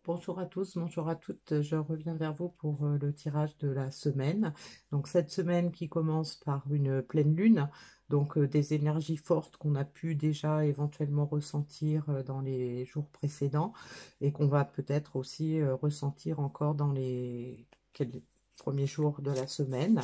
Bonjour à tous, bonjour à toutes. Je reviens vers vous pour le tirage de la semaine. Donc cette semaine qui commence par une pleine lune, donc des énergies fortes qu'on a pu déjà éventuellement ressentir dans les jours précédents et qu'on va peut-être aussi ressentir encore dans les premiers jours de la semaine.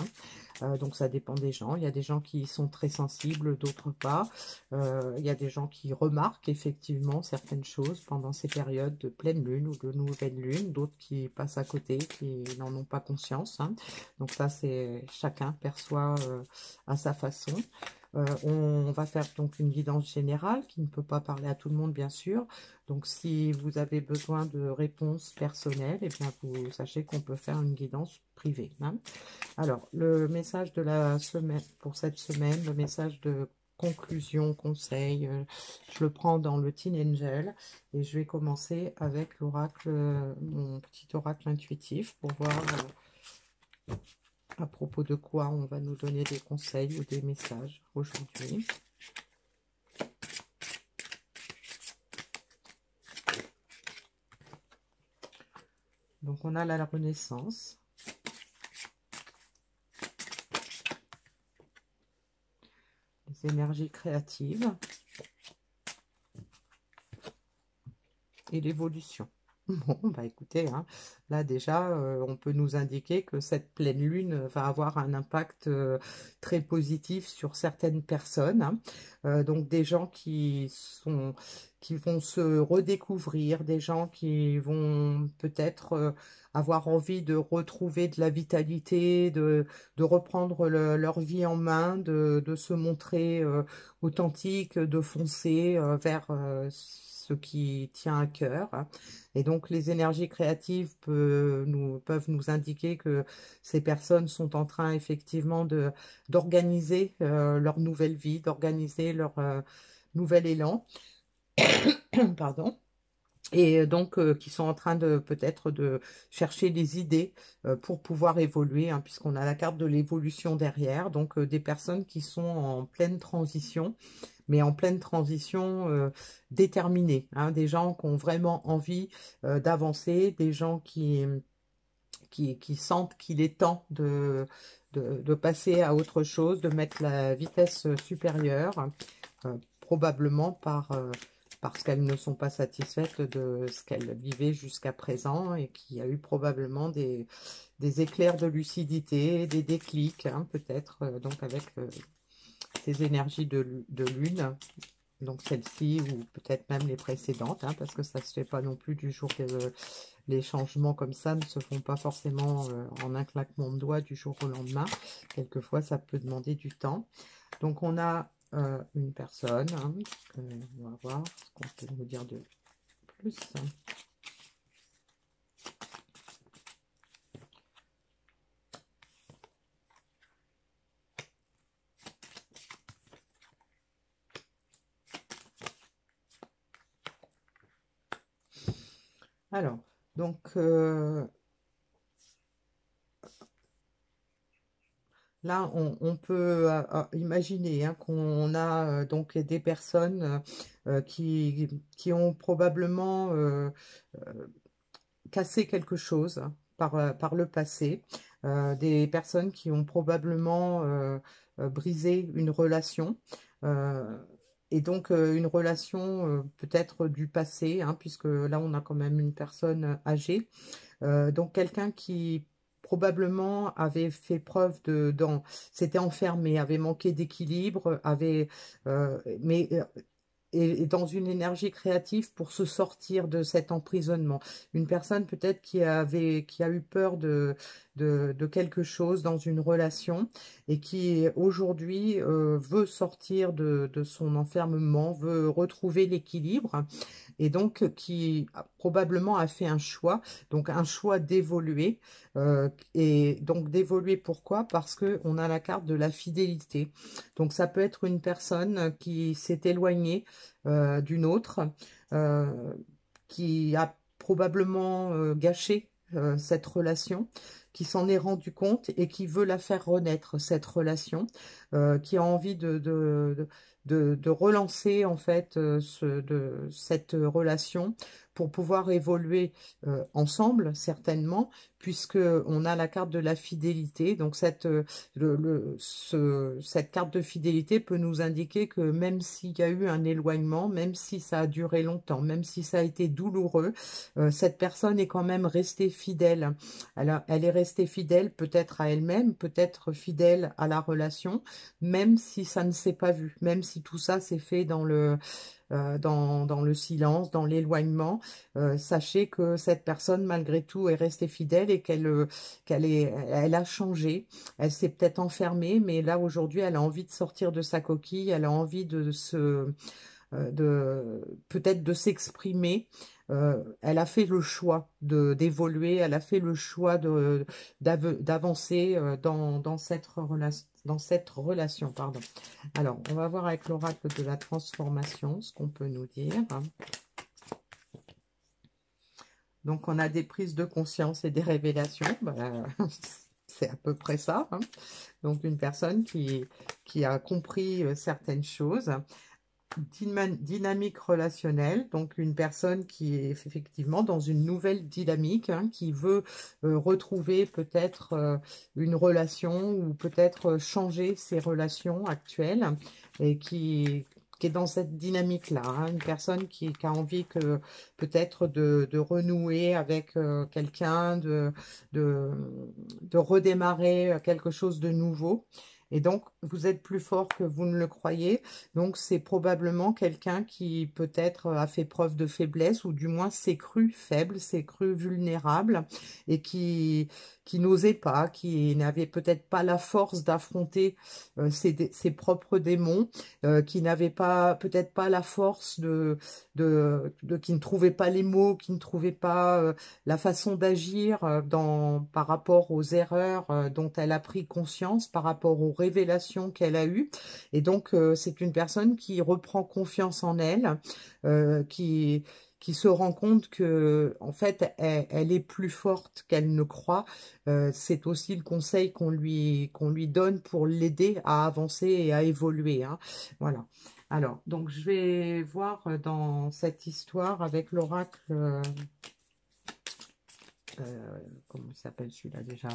Donc ça dépend des gens. Il y a des gens qui sont très sensibles, d'autres pas. Il y a des gens qui remarquent effectivement certaines choses pendant ces périodes de pleine lune ou de nouvelle lune, d'autres qui passent à côté, qui n'en ont pas conscience, hein. Donc ça, c'est chacun perçoit à sa façon. On va faire donc une guidance générale qui ne peut pas parler à tout le monde, bien sûr. Donc, si vous avez besoin de réponses personnelles, eh bien, vous sachez qu'on peut faire une guidance privée, hein. Alors, le message de la semaine, pour cette semaine, le message de conclusion, conseil, je le prends dans le Teen Angel et je vais commencer avec l'oracle, mon petit oracle intuitif pour voir à propos de quoi on va nous donner des conseils ou des messages aujourd'hui. Donc, on a la Renaissance. Les énergies créatives et l'évolution. Bon, bah écoutez, hein, là déjà, on peut nous indiquer que cette pleine lune va avoir un impact très positif sur certaines personnes, hein. Donc des gens qui vont se redécouvrir, des gens qui vont peut-être avoir envie de retrouver de la vitalité, de reprendre leur vie en main, de se montrer authentique, de foncer vers ce qui tient à cœur, hein. Et donc, les énergies créatives peuvent nous indiquer que ces personnes sont en train, effectivement, d'organiser leur nouvelle vie, d'organiser leur nouvel élan, pardon. Et donc, qui sont en train de peut-être de chercher des idées pour pouvoir évoluer, hein, puisqu'on a la carte de l'évolution derrière. Donc, des personnes qui sont en pleine transition, mais en pleine transition déterminée, hein, des gens qui ont vraiment envie d'avancer, des gens qui sentent qu'il est temps de passer à autre chose, de mettre la vitesse supérieure, probablement parce qu'elles ne sont pas satisfaites de ce qu'elles vivaient jusqu'à présent et qu'il y a eu probablement des éclairs de lucidité, des déclics, hein, peut-être, donc avec ces énergies de lune, donc celle-ci ou peut-être même les précédentes, hein, parce que ça ne se fait pas non plus du jour que les changements comme ça ne se font pas forcément en un claquement de doigts du jour au lendemain. Quelquefois, ça peut demander du temps. Donc, on a une personne, hein, on va voir ce qu'on peut nous dire de plus. Alors, donc, là, on peut imaginer, hein, qu'on a donc des personnes qui ont probablement cassé quelque chose par le passé, des personnes qui ont probablement brisé une relation, euh, et donc une relation peut-être du passé, hein, puisque là on a quand même une personne âgée. Donc quelqu'un qui probablement avait fait preuve s'était enfermé, avait manqué d'équilibre, et dans une énergie créative pour se sortir de cet emprisonnement. Une personne peut-être qui a eu peur de quelque chose dans une relation et qui aujourd'hui veut sortir de son enfermement, veut retrouver l'équilibre et donc probablement a fait un choix, donc un choix d'évoluer. Et donc d'évoluer pourquoi? Parce que on a la carte de la fidélité. Donc ça peut être une personne qui s'est éloignée d'une autre, euh, qui a probablement gâché cette relation, qui s'en est rendu compte et qui veut la faire renaître, cette relation, qui a envie de relancer en fait cette relation pour pouvoir évoluer ensemble, certainement, puisque on a la carte de la fidélité. Donc cette carte de fidélité peut nous indiquer que même s'il y a eu un éloignement, même si ça a duré longtemps, même si ça a été douloureux, cette personne est quand même restée fidèle. Elle est restée fidèle peut-être à elle-même, peut-être fidèle à la relation, même si ça ne s'est pas vu, même si tout ça s'est fait dans le silence, dans l'éloignement. Sachez que cette personne, malgré tout, est restée fidèle et elle a changé. Elle s'est peut-être enfermée, mais là, aujourd'hui, elle a envie de sortir de sa coquille, elle a envie peut-être de s'exprimer. Elle a fait le choix d'évoluer, elle a fait le choix d'avancer dans cette relation, pardon. Alors, on va voir avec l'oracle de la transformation ce qu'on peut nous dire. Donc, on a des prises de conscience et des révélations. Bah, c'est à peu près ça, hein. Donc, une personne qui a compris certaines choses. Dynamique relationnelle, donc une personne qui est effectivement dans une nouvelle dynamique, hein, qui veut retrouver peut-être une relation ou peut-être changer ses relations actuelles et qui est dans cette dynamique-là, hein, une personne qui a envie que peut-être de renouer avec quelqu'un, de redémarrer quelque chose de nouveau. Et donc, vous êtes plus fort que vous ne le croyez. Donc, c'est probablement quelqu'un qui peut-être a fait preuve de faiblesse ou du moins s'est cru faible, s'est cru vulnérable et qui n'osait pas, qui n'avait peut-être pas la force d'affronter ses propres démons, qui n'avait pas peut-être pas la force qui ne trouvait pas les mots, qui ne trouvait pas la façon d'agir par rapport aux erreurs dont elle a pris conscience, par rapport aux révélations qu'elle a eues. Et donc, c'est une personne qui reprend confiance en elle, qui se rend compte que, en fait, elle est plus forte qu'elle ne croit. C'est aussi le conseil qu'on lui donne pour l'aider à avancer et à évoluer, hein. Voilà. Alors, donc, je vais voir dans cette histoire avec l'oracle... comment il s'appelle celui-là déjà,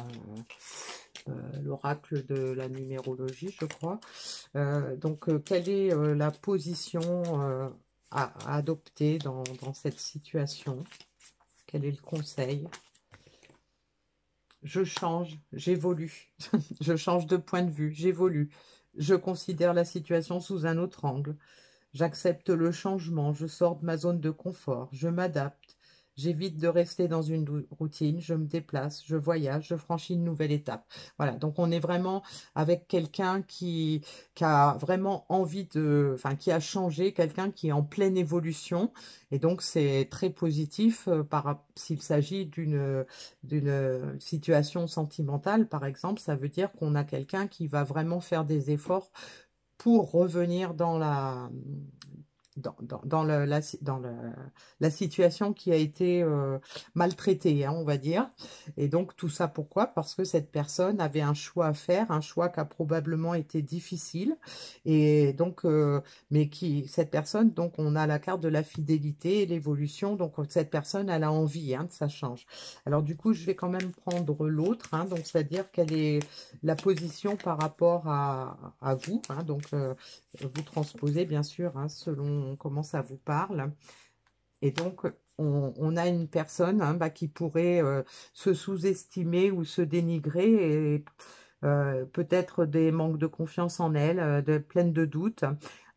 l'oracle de la numérologie, je crois. Donc, quelle est la position à adopter dans cette situation? Quel est le conseil? Je change, j'évolue, je change de point de vue, j'évolue. Je considère la situation sous un autre angle. J'accepte le changement, je sors de ma zone de confort, je m'adapte, j'évite de rester dans une routine, je me déplace, je voyage, je franchis une nouvelle étape. Voilà, donc on est vraiment avec quelqu'un qui a vraiment envie enfin qui a changé, quelqu'un qui est en pleine évolution, et donc c'est très positif s'il s'agit d'une situation sentimentale, par exemple, ça veut dire qu'on a quelqu'un qui va vraiment faire des efforts pour revenir dans la situation qui a été maltraitée, hein, on va dire. Et donc, tout ça pourquoi? Parce que cette personne avait un choix à faire, un choix qui a probablement été difficile. Et donc, cette personne, donc, on a la carte de la fidélité et l'évolution. Donc, cette personne, elle a envie, hein, que ça change. Alors, du coup, je vais quand même prendre l'autre, hein, donc, c'est-à-dire quelle est la position par rapport à vous, hein, donc, vous transposez, bien sûr, hein, selon comment ça vous parle. Et donc, on a une personne, hein, qui pourrait se sous-estimer ou se dénigrer et peut-être des manques de confiance en elle, pleine de doutes.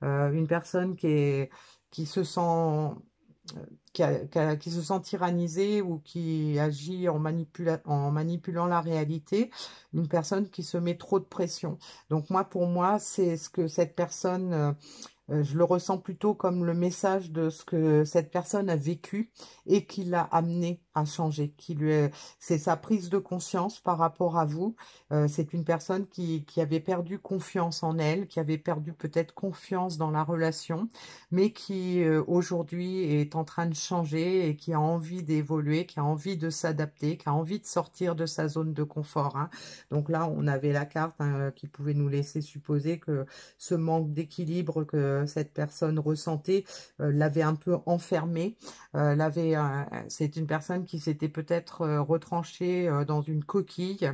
Une personne qui se sent qui se sent tyrannisée ou qui agit en manipulant la réalité, une personne qui se met trop de pression. Donc moi, pour moi, c'est ce que cette personne je le ressens plutôt comme le message de ce que cette personne a vécu et qui l'a amené à changer. C'est sa prise de conscience par rapport à vous. C'est une personne qui avait perdu confiance en elle, qui avait perdu peut-être confiance dans la relation, mais qui aujourd'hui est en train de changer et qui a envie d'évoluer, qui a envie de s'adapter, qui a envie de sortir de sa zone de confort, hein. Donc là, on avait la carte, hein, qui pouvait nous laisser supposer que ce manque d'équilibre cette personne ressentait l'avait un peu enfermée. C'est une personne qui s'était peut-être retranchée dans une coquille,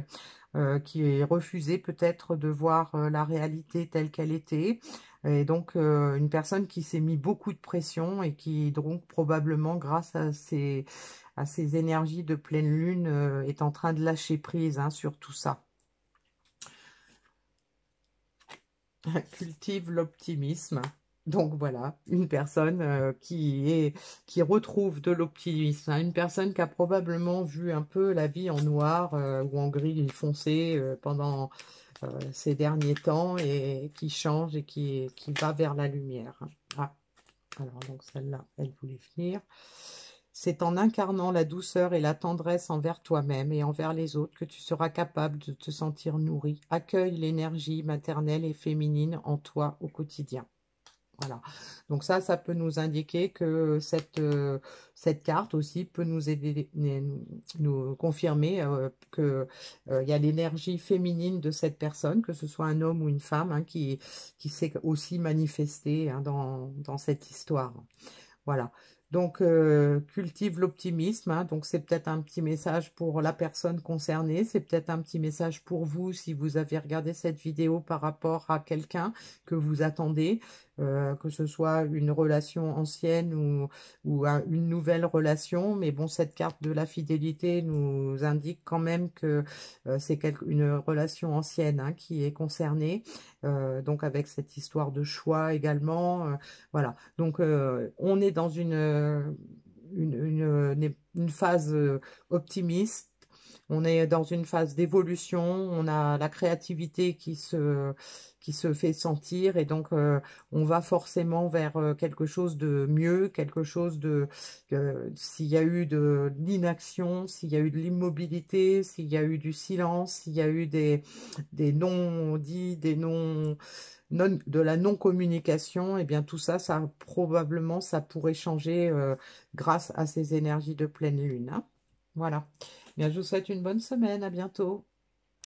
qui refusait peut-être de voir la réalité telle qu'elle était. Et donc, une personne qui s'est mis beaucoup de pression et qui, donc, probablement, grâce à ces énergies de pleine lune, est en train de lâcher prise hein, sur tout ça. Cultive l'optimisme. Donc voilà, une personne qui retrouve de l'optimisme, hein, une personne qui a probablement vu un peu la vie en noir ou en gris foncé pendant ces derniers temps et qui change et qui va vers la lumière. Ah, alors donc celle-là, elle voulait venir. C'est en incarnant la douceur et la tendresse envers toi-même et envers les autres que tu seras capable de te sentir nourri. Accueille l'énergie maternelle et féminine en toi au quotidien. Voilà. Donc ça peut nous indiquer que cette carte aussi peut nous aider, nous confirmer que il y a l'énergie féminine de cette personne, que ce soit un homme ou une femme, hein, qui s'est aussi manifestée hein, dans cette histoire. Voilà. Donc, cultive l'optimisme. Hein. Donc, c'est peut-être un petit message pour la personne concernée. C'est peut-être un petit message pour vous si vous avez regardé cette vidéo par rapport à quelqu'un que vous attendez, que ce soit une relation ancienne ou une nouvelle relation. Mais bon, cette carte de la fidélité nous indique quand même que c'est une relation ancienne hein, qui est concernée. Donc, avec cette histoire de choix également. Voilà, donc on est dans une phase optimiste, on est dans une phase d'évolution, on a la créativité qui se fait sentir et donc on va forcément vers quelque chose de mieux, quelque chose de... s'il y a eu de l'inaction, s'il y a eu de l'immobilité, s'il y a eu du silence, s'il y a eu des non-dits, des non de la non-communication, et bien tout ça, probablement, ça pourrait changer grâce à ces énergies de pleine lune. Hein. Voilà. Bien, je vous souhaite une bonne semaine. À bientôt.